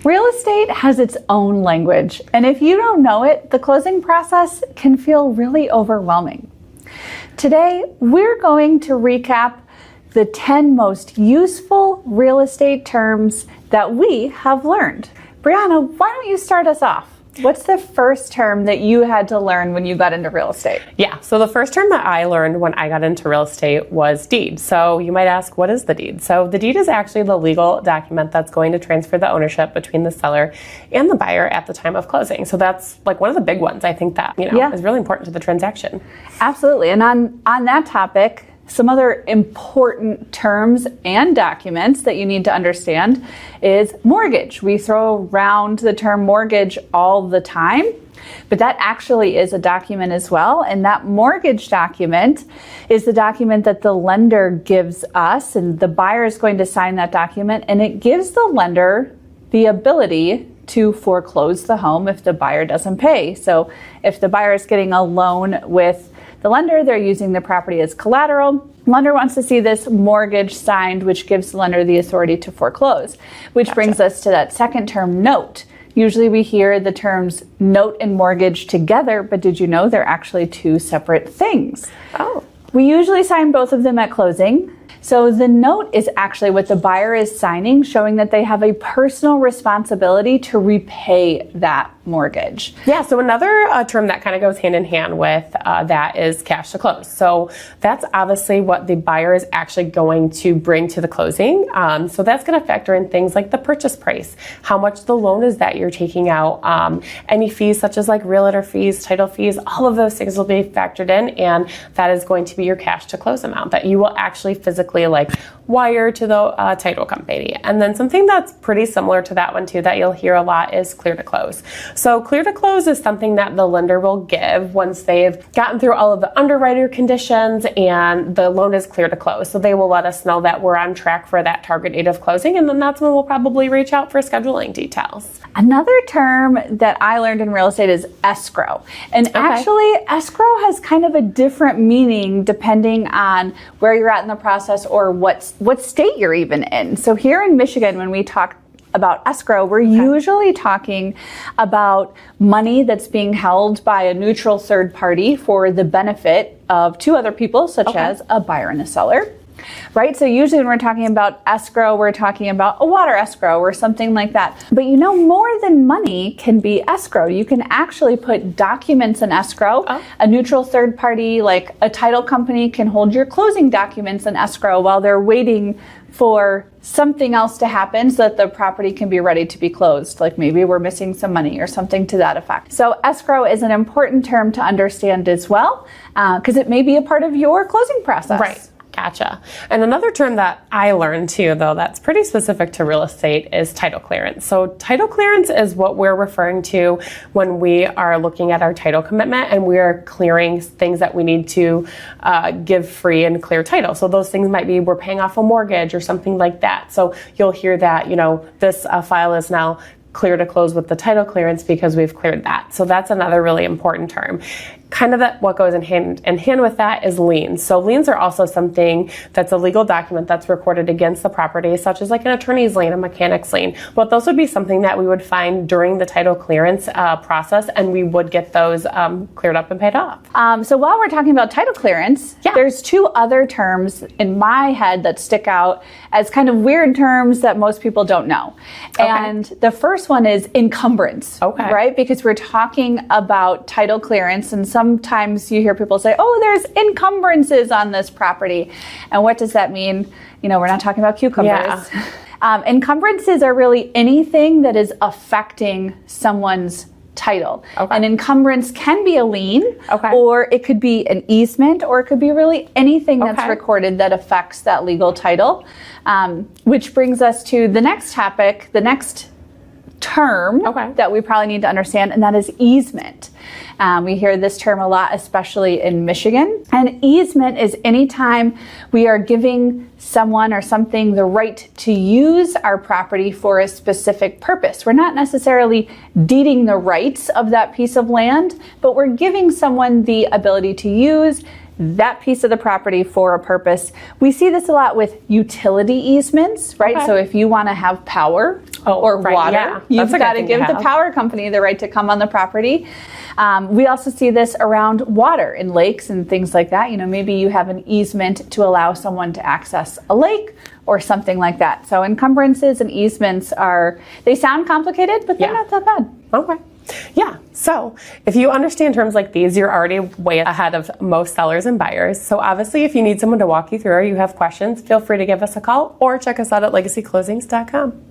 Real estate has its own language, and if you don't know it, the closing process can feel really overwhelming. Today, we're going to recap the 10 most useful real estate terms that we have learned. Briana, why don't you start us off? What's the first term that you had to learn when you got into real estate? Yeah, so the first term that I learned when I got into real estate was deed. So you might ask, what is the deed? So the deed is actually the legal document that's going to transfer the ownership between the seller and the buyer at the time of closing. So that's like one of the big ones, I think, that is really important to the transaction. Absolutely. And on that topic, some other important terms and documents that you need to understand is mortgage. We throw around the term mortgage all the time, but that actually is a document as well. And that mortgage document is the document that the lender gives us, and the buyer is going to sign that document, and it gives the lender the ability to foreclose the home if the buyer doesn't pay. So if the buyer is getting a loan with the lender, they're using the property as collateral. Lender wants to see this mortgage signed, which gives the lender the authority to foreclose, which brings us to that second term, note. Usually we hear the terms note and mortgage together, but did you know they're actually two separate things? Oh. We usually sign both of them at closing. So the note is actually what the buyer is signing, showing that they have a personal responsibility to repay that mortgage. Yeah, so another term that kind of goes hand in hand with that is cash to close. So that's obviously what the buyer is actually going to bring to the closing. So that's going to factor in things like the purchase price, how much the loan is that you're taking out, any fees such as like realtor fees, title fees, all of those things will be factored in, and that is going to be your cash to close amount that you will actually physically like wire to the title company. And then something that's pretty similar to that one too that you'll hear a lot is clear to close. So clear to close is something that the lender will give once they've gotten through all of the underwriter conditions and the loan is clear to close. So they will let us know that we're on track for that target date of closing, and then that's when we'll probably reach out for scheduling details. Another term that I learned in real estate is escrow. And actually, escrow has kind of a different meaning depending on where you're at in the process or what state you're even in. So here in Michigan, when we talk about escrow, we're usually talking about money that's being held by a neutral third party for the benefit of two other people, such as a buyer and a seller. Right? So usually when we're talking about escrow, we're talking about a water escrow or something like that. But you know, more than money can be escrow. You can actually put documents in escrow. A neutral third party, like a title company, can hold your closing documents in escrow while they're waiting for something else to happen so that the property can be ready to be closed. Like maybe we're missing some money or something to that effect. So escrow is an important term to understand as well, because it may be a part of your closing process. Right. Gotcha. And another term that I learned too, though, that's pretty specific to real estate is title clearance. So title clearance is what we're referring to when we are looking at our title commitment and we are clearing things that we need to give free and clear title. So those things might be we're paying off a mortgage or something like that. So you'll hear that, this file is now clear to close with the title clearance because we've cleared that. So that's another really important term. Kind of what goes in hand with that is liens. So liens are also something that's a legal document that's recorded against the property, such as like an attorney's lien, a mechanic's lien. But those would be something that we would find during the title clearance process, and we would get those cleared up and paid off. So while we're talking about title clearance, there's two other terms in my head that stick out as kind of weird terms that most people don't know. And the first one is encumbrance, right? Because we're talking about title clearance, and sometimes you hear people say, oh, there's encumbrances on this property. And what does that mean? We're not talking about cucumbers. Encumbrances are really anything that is affecting someone's title. An encumbrance can be a lien, or it could be an easement, or it could be really anything that's recorded that affects that legal title. Which brings us to the next topic, the next term that we probably need to understand, and that is easement. We hear this term a lot, especially in Michigan. And easement is anytime we are giving someone or something the right to use our property for a specific purpose. We're not necessarily deeding the rights of that piece of land, but we're giving someone the ability to use that piece of the property for a purpose. We see this a lot with utility easements, right? So if you want to have power or right, water. yeah. You've That's a good got to thing give to the have. power company the right to come on the property. We also see this around water in lakes and things like that. Maybe you have an easement to allow someone to access a lake or something like that. So encumbrances and easements they sound complicated, but they're not that bad. Okay. Yeah. So if you understand terms like these, you're already way ahead of most sellers and buyers. So obviously, if you need someone to walk you through or you have questions, feel free to give us a call or check us out at legacyclosings.com.